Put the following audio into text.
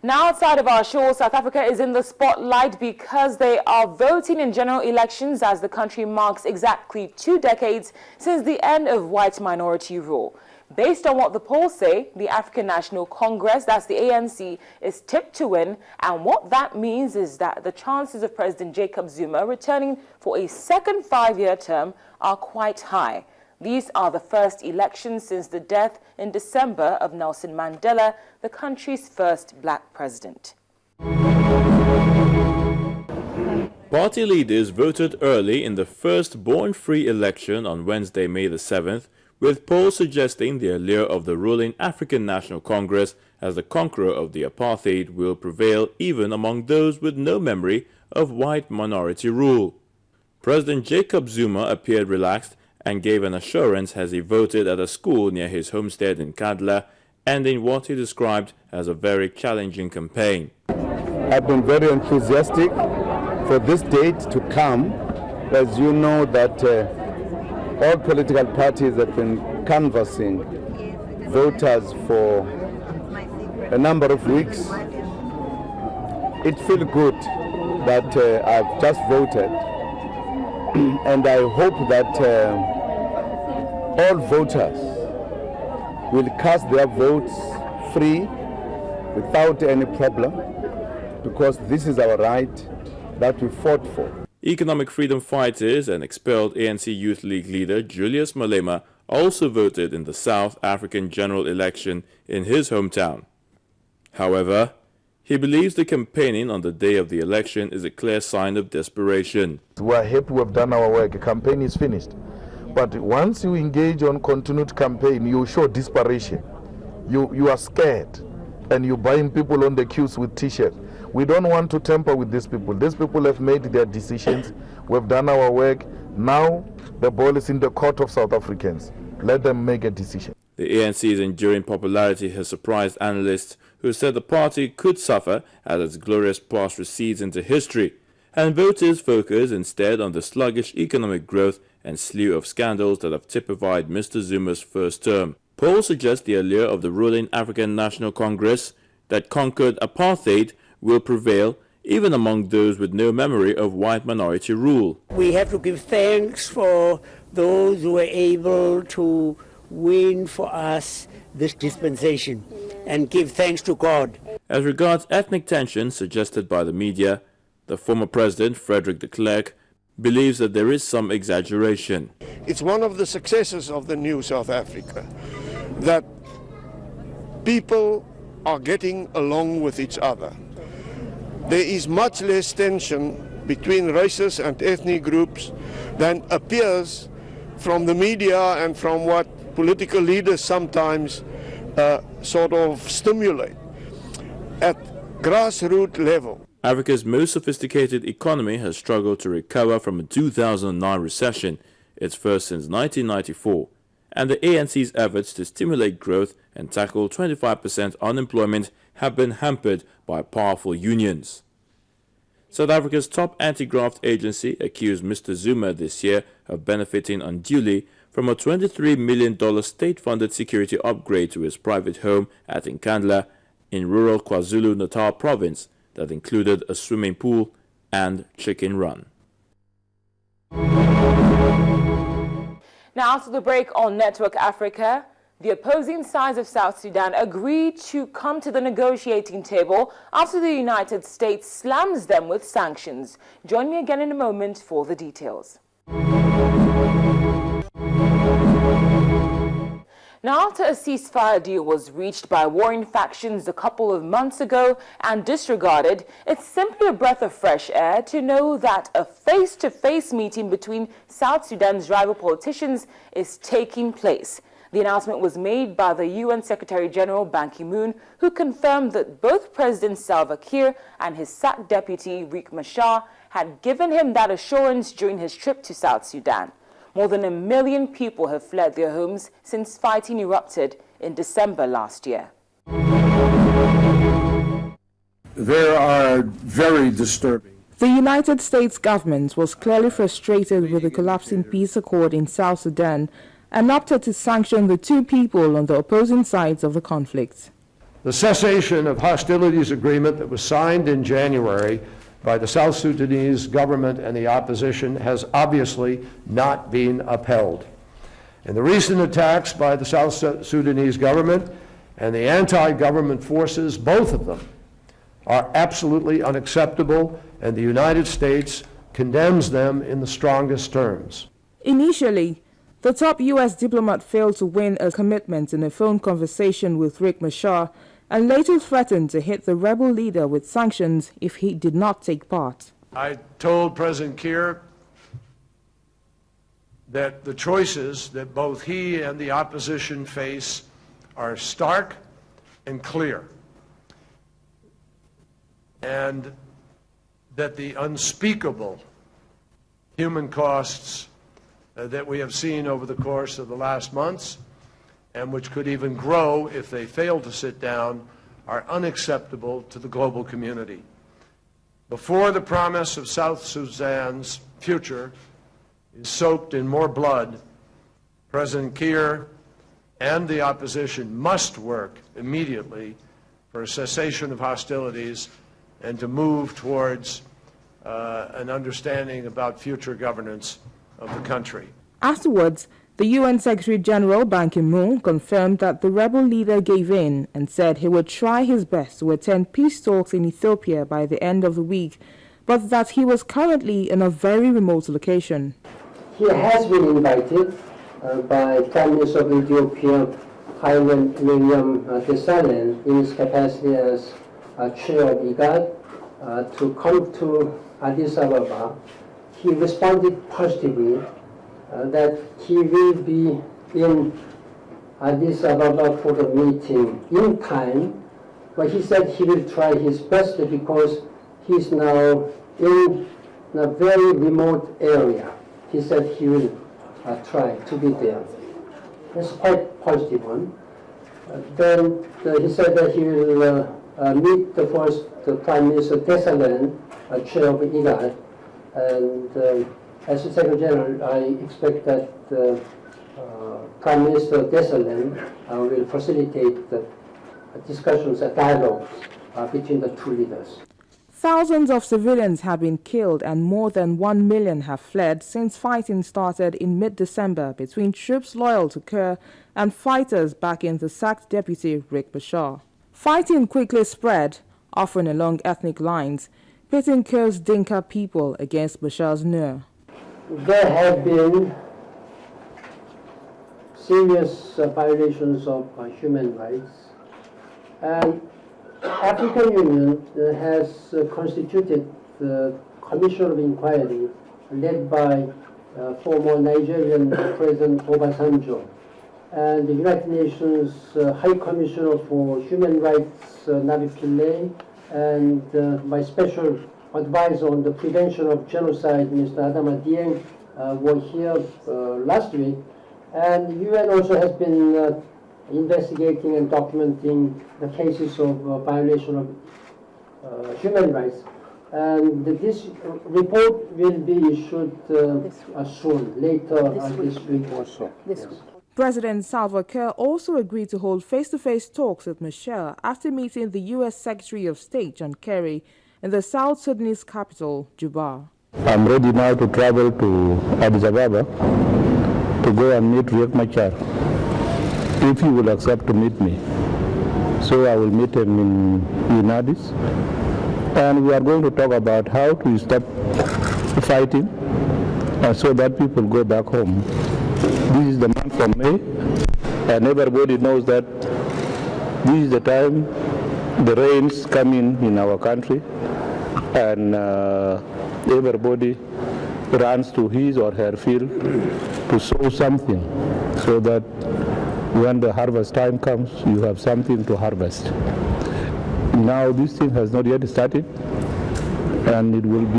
Now, outside of our shores, South Africa is in the spotlight because they are voting in general elections as the country marks exactly 2 decades since the end of white minority rule. Based on what the polls say, the African National Congress, that's the ANC, is tipped to win, and what that means is that the chances of President Jacob Zuma returning for a second 5-year term are quite high. These are the first elections since the death in December of Nelson Mandela, the country's first black president. Party leaders voted early in the first born-free election on Wednesday, May the 7th, with polls suggesting the allure of the ruling African National Congress as the conqueror of the apartheid will prevail even among those with no memory of white minority rule. President Jacob Zuma appeared relaxed and gave an assurance as he voted at a school near his homestead in Nkandla, ending what he described as a very challenging campaign. I've been very enthusiastic for this date to come. As you know that all political parties have been canvassing voters for a number of weeks. It feels good that I've just voted, and I hope that all voters will cast their votes free without any problem, because this is our right that we fought for. Economic freedom fighters and expelled ANC Youth League leader Julius Malema also voted in the South African general election in his hometown. However, he believes the campaigning on the day of the election is a clear sign of desperation. We are happy we have done our work. The campaign is finished. But once you engage on continued campaign, you show desperation. You are scared, and you're buying people on the queues with T-shirts. We don't want to tamper with these people. These people have made their decisions. We've done our work. Now the ball is in the court of South Africans. Let them make a decision. The ANC's enduring popularity has surprised analysts who said the party could suffer as its glorious past recedes into history, and voters focus instead on the sluggish economic growth and slew of scandals that have typified Mr. Zuma's first term. Polls suggest the allure of the ruling African National Congress that conquered apartheid will prevail even among those with no memory of white minority rule. We have to give thanks for those who were able to win for us this dispensation, and give thanks to God. As regards ethnic tensions suggested by the media, the former president, Frederick de Klerk, believes that there is some exaggeration. It's one of the successes of the new South Africa that people are getting along with each other. There is much less tension between races and ethnic groups than appears from the media and from what political leaders sometimes sort of stimulate. At grassroots level, Africa's most sophisticated economy has struggled to recover from a 2009 recession, its first since 1994, and the ANC's efforts to stimulate growth and tackle 25% unemployment have been hampered by powerful unions. South Africa's top anti-graft agency accused Mr. Zuma this year of benefiting unduly from a $23 million state-funded security upgrade to his private home at Nkandla in rural KwaZulu-Natal province that included a swimming pool and chicken run. Now to the break on Network Africa. The opposing sides of South Sudan agreed to come to the negotiating table after the United States slams them with sanctions. Join me again in a moment for the details. Now, after a ceasefire deal was reached by warring factions a couple of months ago and disregarded, it's simply a breath of fresh air to know that a face-to-face meeting between South Sudan's rival politicians is taking place. The announcement was made by the UN Secretary-General Ban Ki-moon, who confirmed that both President Salva Kiir and his sacked deputy Riek Machar had given him that assurance during his trip to South Sudan. More than 1 million people have fled their homes since fighting erupted in December last year. They are very disturbing. The United States government was clearly frustrated with the collapsing peace accord in South Sudan and opted to sanction the two people on the opposing sides of the conflict. The cessation of hostilities agreement that was signed in January by the South Sudanese government and the opposition has obviously not been upheld. And the recent attacks by the South Sudanese government and the anti-government forces, both of them, are absolutely unacceptable, and the United States condemns them in the strongest terms. Initially, the top U.S. diplomat failed to win a commitment in a phone conversation with Riek Machar and later threatened to hit the rebel leader with sanctions if he did not take part. I told President Kiir that the choices that both he and the opposition face are stark and clear, and that the unspeakable human costs that we have seen over the course of the last months, and which could even grow if they fail to sit down, are unacceptable to the global community. Before the promise of South Sudan's future is soaked in more blood, President Kiir and the opposition must work immediately for a cessation of hostilities and to move towards an understanding about future governance of the country. Afterwards, the UN Secretary General Ban Ki-moon confirmed that the rebel leader gave in and said he would try his best to attend peace talks in Ethiopia by the end of the week, but that he was currently in a very remote location. He has been invited by Prime Minister of Ethiopia, Haile Mariam Desalegn, in his capacity as chair of IGAD, to come to Addis Ababa. He responded positively that he will be in Addis Ababa for the meeting in time, but he said he will try his best because he's now in a very remote area. He said he will try to be there. It's quite a positive one. Then he said that he will meet the first Prime Minister Desalegn, chair of IGAD, and as the Secretary General, I expect that Prime Minister Desalegn will facilitate the discussions and dialogues between the two leaders. Thousands of civilians have been killed and more than 1 million have fled since fighting started in mid-December between troops loyal to Kiir and fighters backing the sacked deputy Riek Machar. Fighting quickly spread, often along ethnic lines, pitting Kiir's Dinka people against Machar's Nuer. There have been serious violations of human rights, and African Union has constituted the Commission of Inquiry led by former Nigerian President Obasanjo, and the United Nations High Commissioner for Human Rights, Nabi Pillay, and my special advisor on the prevention of genocide, Mr. Adama Dieng, were here last week. And the UN also has been investigating and documenting the cases of violation of human rights. And this report will be issued soon, later this week also. President Salva Kiir also agreed to hold face-to-face talks with Machar after meeting the U.S. Secretary of State John Kerry in the South Sudanese capital, Juba. I'm ready now to travel to Addis Ababa to go and meet Riek Machar, if he will accept to meet me. So I will meet him in Addis, and we are going to talk about how to stop fighting so that people go back home. This is the month of May, and everybody knows that this is the time the rains come in our country, and everybody runs to his or her field to sow something, so that when the harvest time comes, you have something to harvest. Now this thing has not yet started, and it will be